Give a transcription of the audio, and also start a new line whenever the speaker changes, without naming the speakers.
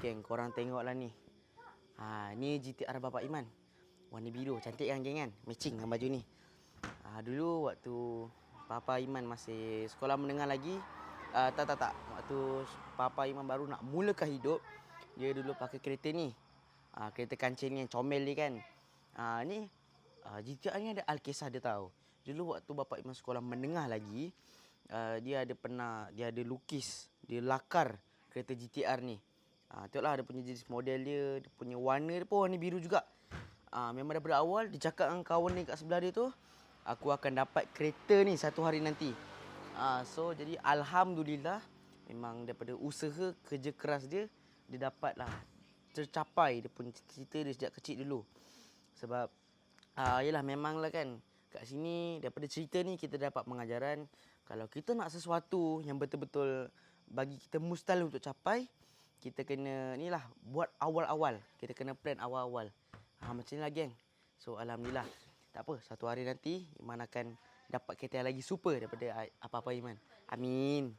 geng, korang tengoklah ni. Ni GTR Bapak Iman. Warna biru, cantik kan geng kan? Matching dengan baju ni. Dulu waktu Papa Iman masih sekolah menengah lagi, tak. Waktu Papa Iman baru nak mulakan hidup, dia dulu pakai kereta ni. Kereta kancing ni yang comel ni kan. Ni GTR ni ada Alkisah dia tahu. Dulu waktu Bapak Iman sekolah menengah lagi, dia ada lukis, dia lakar kereta GTR ni. Tengoklah dia punya jenis model dia punya warna dia pun warna biru juga. Memang daripada awal dia cakap dengan kawan ni kat sebelah dia tu, aku akan dapat kereta ni satu hari nanti. So jadi alhamdulillah, memang daripada usaha kerja keras dia dapatlah tercapai dia punya cita-cita dia sejak kecil dulu. Sebab yelah memanglah kan, kat sini daripada cerita ni kita dapat pengajaran kalau kita nak sesuatu yang betul-betul bagi kita mustahil untuk capai, kita kena ni lah buat awal-awal. Kita kena plan awal-awal. Macam ni lah geng. So alhamdulillah. Tak apa, satu hari nanti Iman akan dapat kereta yang lagi super daripada apa-apa Iman. Amin.